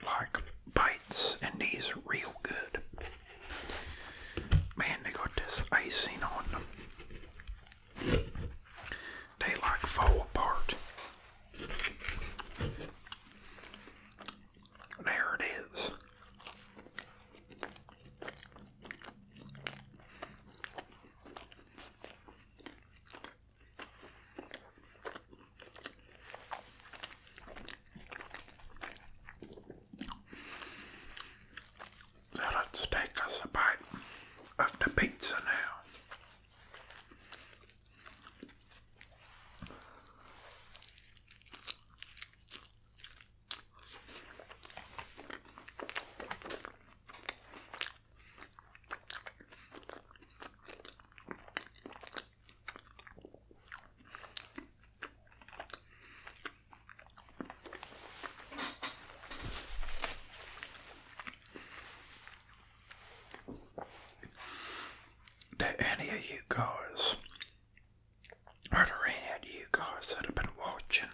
like bites, and these are real good. Man, they got this icing on them. They like fall apart. There it is. So let's take us a bite of the pizza now. To any of you guys, are there any of you guys that have been watching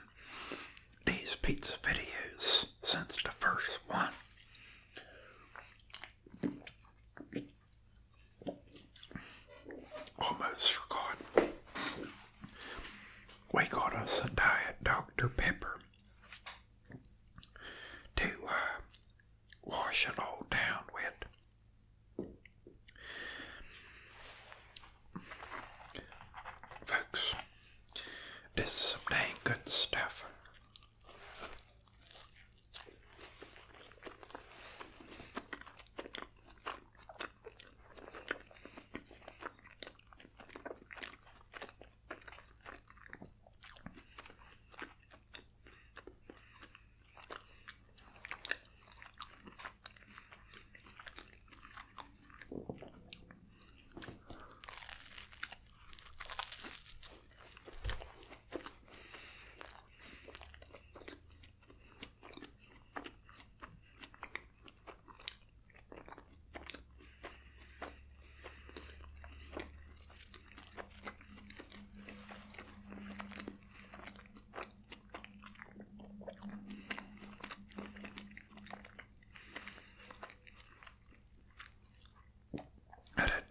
these pizza videos since the first one? Almost forgot. We got us a Diet Dr. Pepper to wash it all down with. Folks, this is some dang good stuff.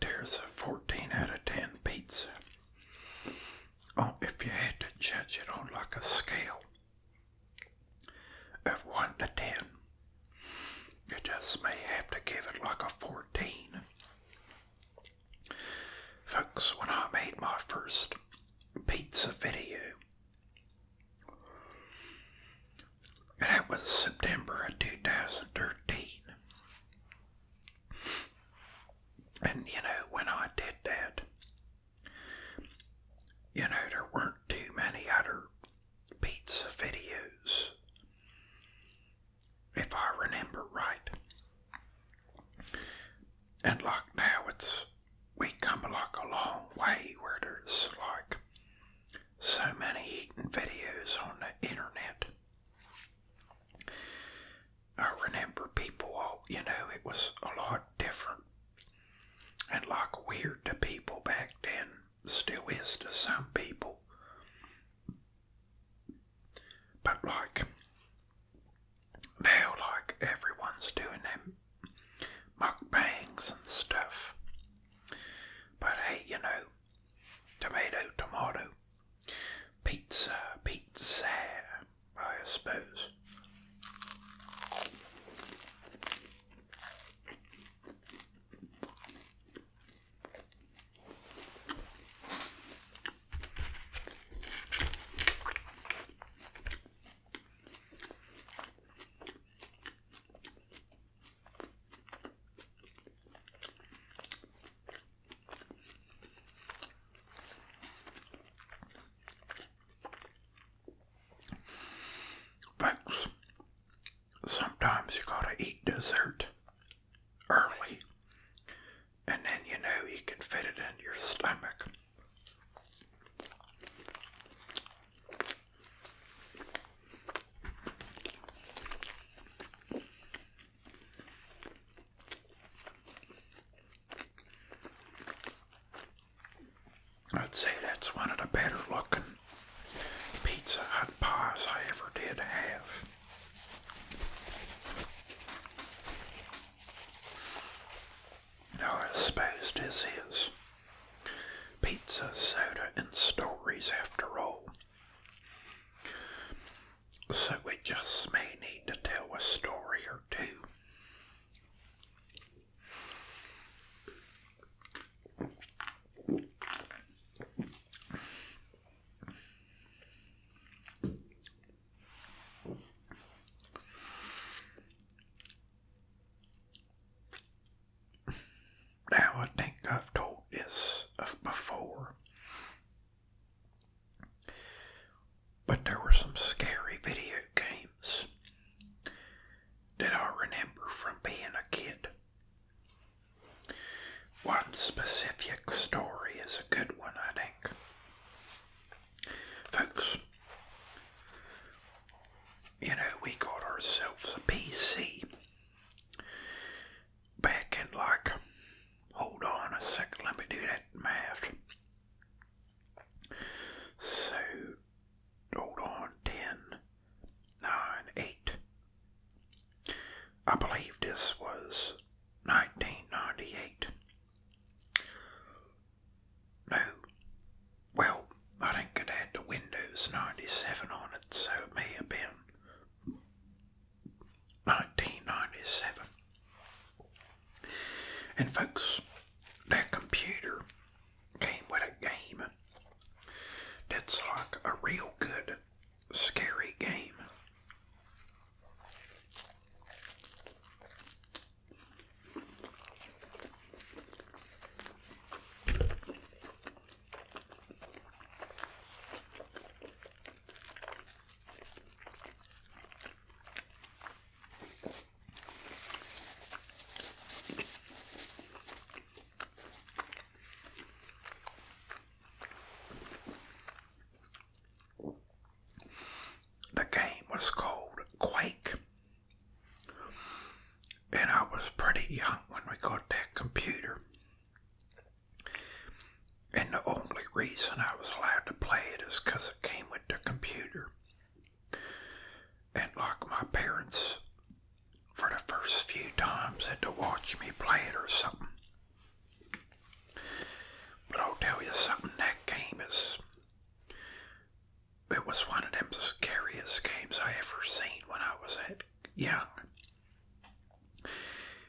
There's a 14 out of 10 pizza. Oh, if you had to judge it on like a scale of 1 to 10, you just may have to give it like a 14. Folks, when I made my first pizza video, and that was September of 2013. And you know, when I did that, you know, there weren't too many other pizza videos, if I remember right. And like now we come like a long way where there's like so many eating videos on the internet. I remember people all, you know, it was a lot different. And like weird to people back then, still is to some people. But like, now like everyone's doing them mukbangs and stuff. But hey, you know, tomato, pizza, I suppose. Folks, sometimes you gotta eat dessert early, and then you know you can fit it in your stomach. I'd say that's one of the better looking Pizza Hut pies I ever did have. disposed as is. Pizza, soda, and stories after all. So we just may need to tell a story or two. Now, I think I've told this before, but there were some scary video games that I remember from being a kid. One specific story is a good one, I think. Folks, we got ourselves a PC back in hold on a second, let me do that math. So, hold on, 10, 9, 8. I believe this was 1998. No, well, I think it had the Windows 97 on it, so it may have been 1997. And folks, that computer came with a game that's like a real good, scary game. The game was called Quake, and I was pretty young when we got that computer, and the only reason I was allowed to play it is because it came with the computer, and my parents, for the first few times, had to watch me play it or something. But I'll tell you something, that game it was one of them scariest games I ever seen when I was that young.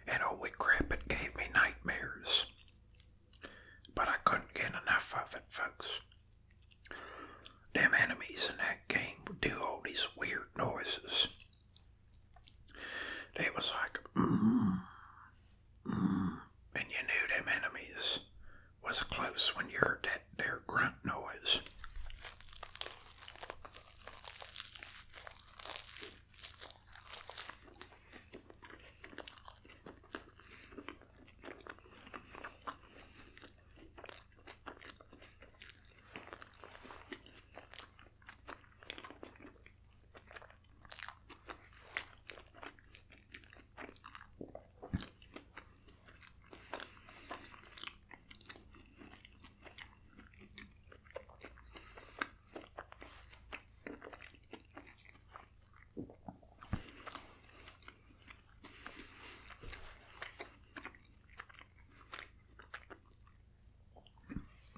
And holy crap, it gave me nightmares. But I couldn't get enough of it, folks. Them enemies in that game would do all these weird noises. They was like, and you knew them enemies was close when you heard that there grunt noise.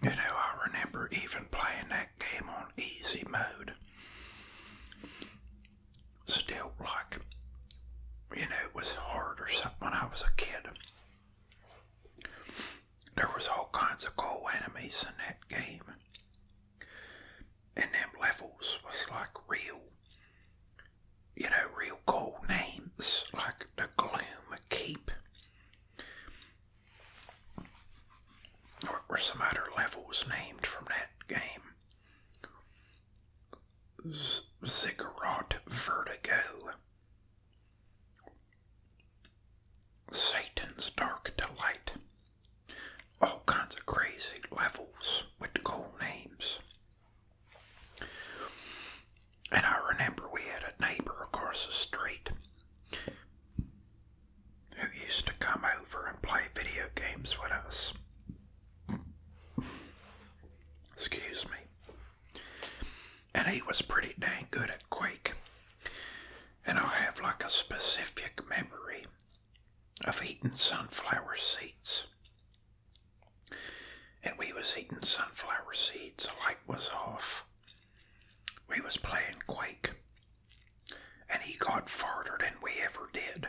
I remember even playing that game on easy mode. Still, it was hard or something when I was a kid. There was all kinds of cool enemies in that game. And them levels was real, real cool names, like the Gloom Keep. What were some other levels named from that game? Ziggurat Vertigo. Satan's Dark Delight. All kinds of crazy levels with cool names. And I remember we had a neighbor across the street who used to come over and play video games with us. Excuse me. And he was pretty dang good at Quake. And I have a specific memory of eating sunflower seeds was eating sunflower seeds, the light was off. We was playing Quake, and he got farther than we ever did.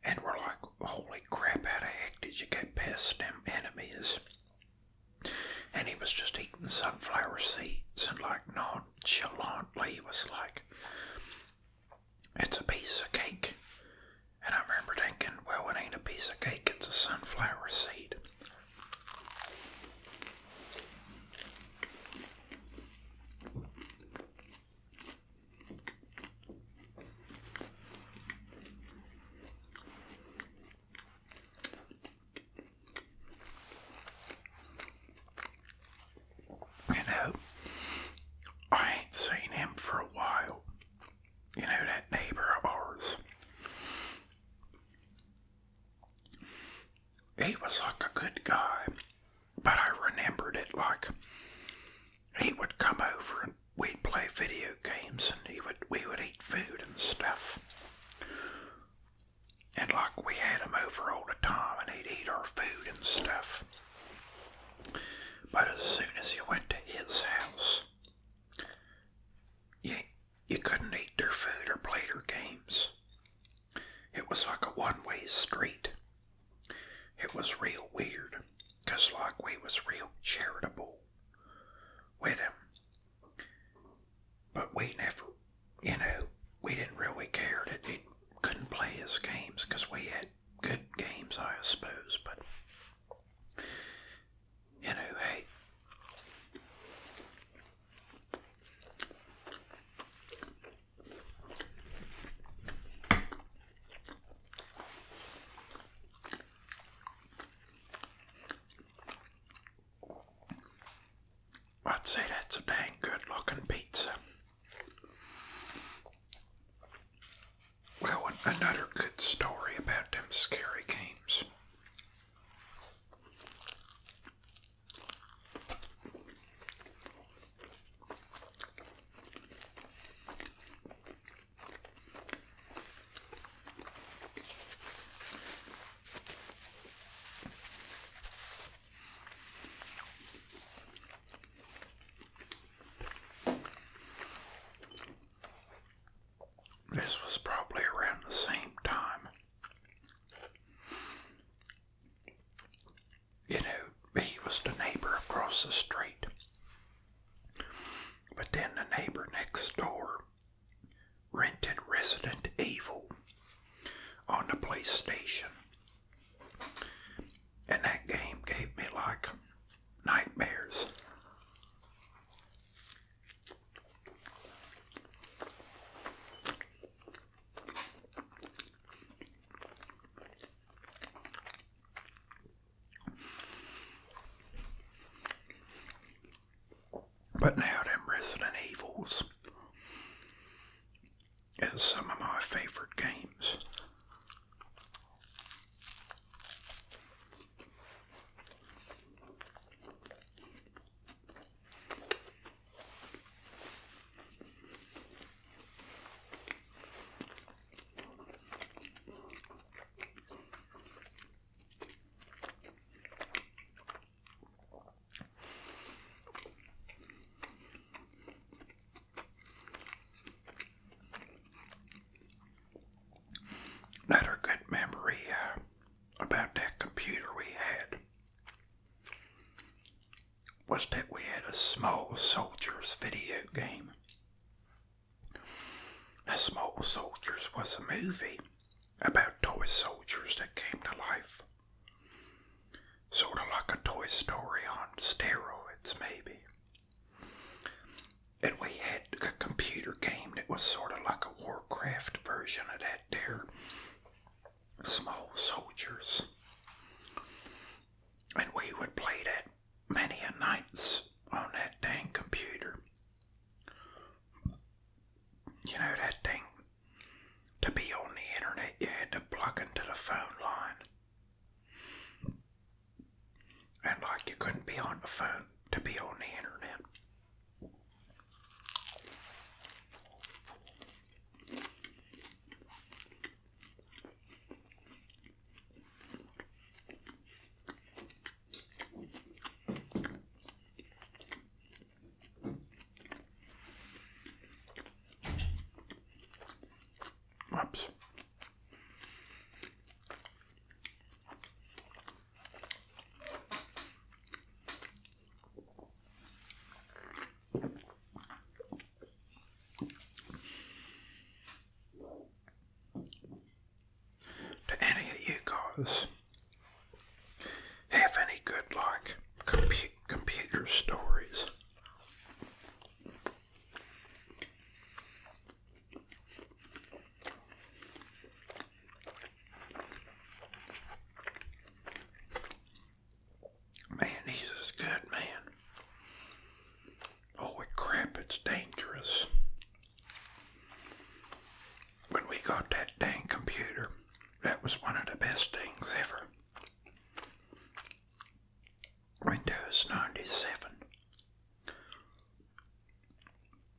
And we're like, holy crap, how the heck did you get past them enemies? And he was just eating sunflower seeds, and like nonchalantly, he was like, it's a piece of cake. And I remember thinking, well, it ain't a piece of cake, it's a sunflower seed. You know, I ain't seen him for a while. You know, that neighbor of ours. He was like a good guy, but I remembered it like he would come over and we'd play video games, and we would eat food and stuff. And like we had him over all the time, and he'd eat our food and stuff. But as soon as you went to his house, you couldn't eat their food or play their games. It was like a one-way street. It was real weird, 'cause like we was real charitable with him. But we never, you know, we didn't really care that he couldn't play his games, 'cause we had good games, I suppose, but, you know, hey. I'd say that's a dang good looking pizza. Well, another good story about them scary games. This was probably around the same time. You know, he was the neighbor across the street. But then the neighbor next door rented Resident Evil on the PlayStation. And that game gave me like nightmares. But now them Resident Evils is some of my favorite games. Another good memory about that computer we had was that we had a Small Soldiers video game. The Small Soldiers was a movie about toy soldiers that came to life. Sort of like a Toy Story on steroids, maybe. And we had a computer game that was sort of like a Warcraft version of that there. Small Soldiers. And we would play that many a nights on that dang computer. You know, that thing, to be on the internet, you had to plug into the phone line. And like you couldn't be on the phone to be on the internet. guys have any good, like, computer stories. Man, he's is good, man. Holy crap, it's dangerous. When we got that dang computer, that was one of the best things ever. Windows 97.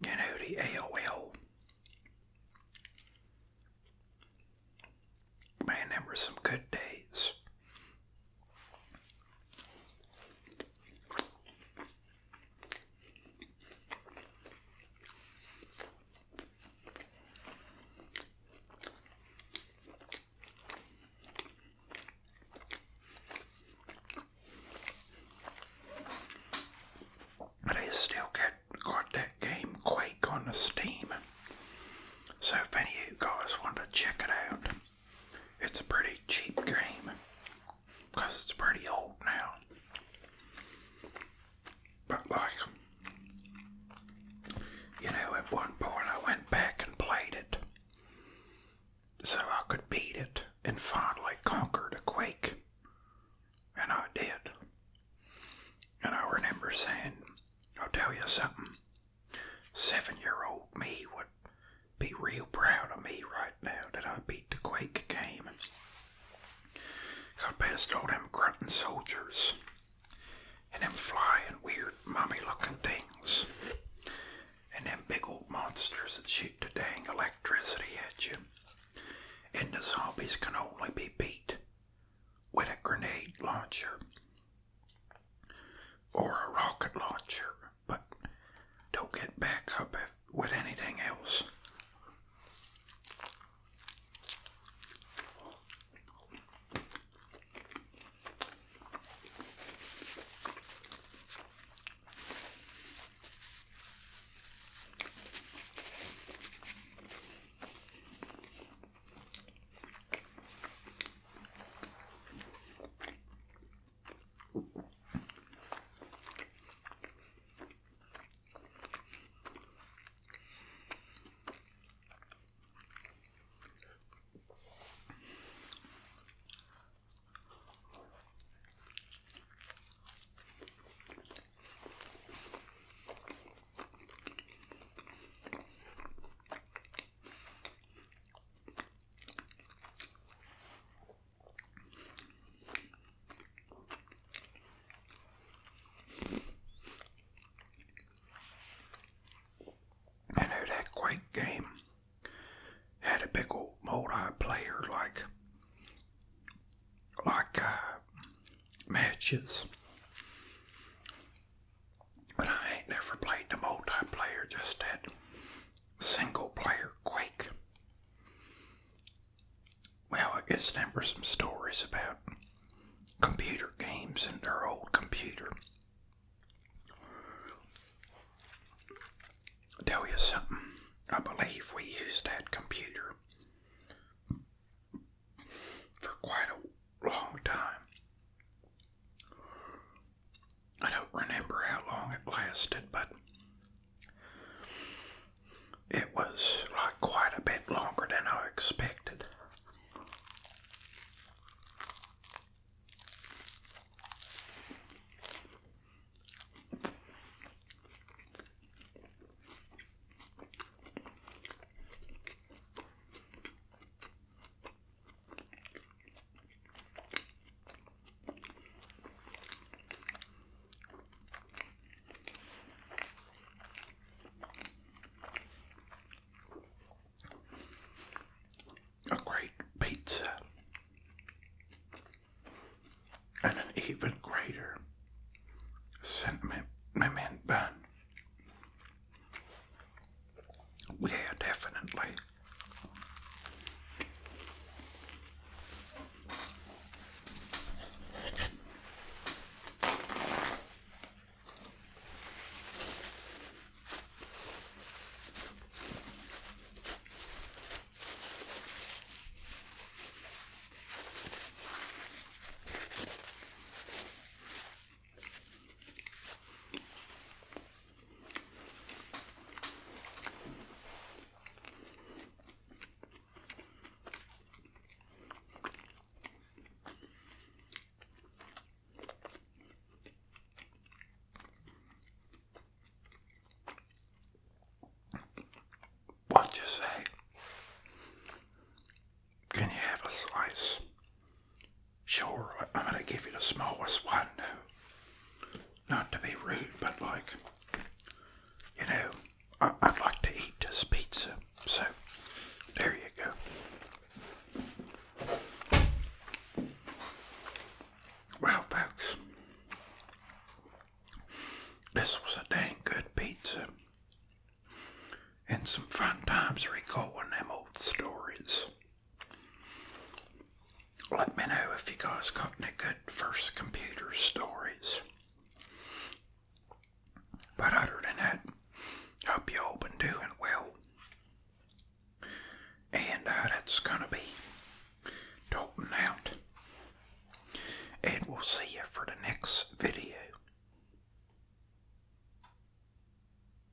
You know, the AOL. Man, them were some good days. They still got that game Quake on the Steam. So if any of you guys want to check it out, it's a pretty cheap game because it's pretty old now. But like, you know, at one point I went back and played it so I could beat it and finally conquer the Quake. And I did. And I remember saying, I'll tell you something, 7-year-old me would be real proud of me right now that I beat the Quake game. Got past all them grunting soldiers and them flying weird mummy looking things and them big old monsters that shoot the dang electricity at you. And the zombies can only be beat with a grenade launcher or a rocket launcher, but don't get back up with anything else. Quake game had a big old multiplayer like matches, but I ain't never played the multiplayer, just that single player Quake. Well, I guess there were some stories about computer games and their old computer. I'll tell you something. I believe we used that computer for quite a long time. I don't remember how long it lasted, but it was like quite a bit longer than I expected. smallest one, though. Not to be rude, but like, you know, I'd like to eat this pizza. So, there you go. Well, folks, this was a dang good pizza. And some fun times recalling them old stories. Let me know if you guys got any good first computer stories. But other than that, hope you all been doing well. And that's gonna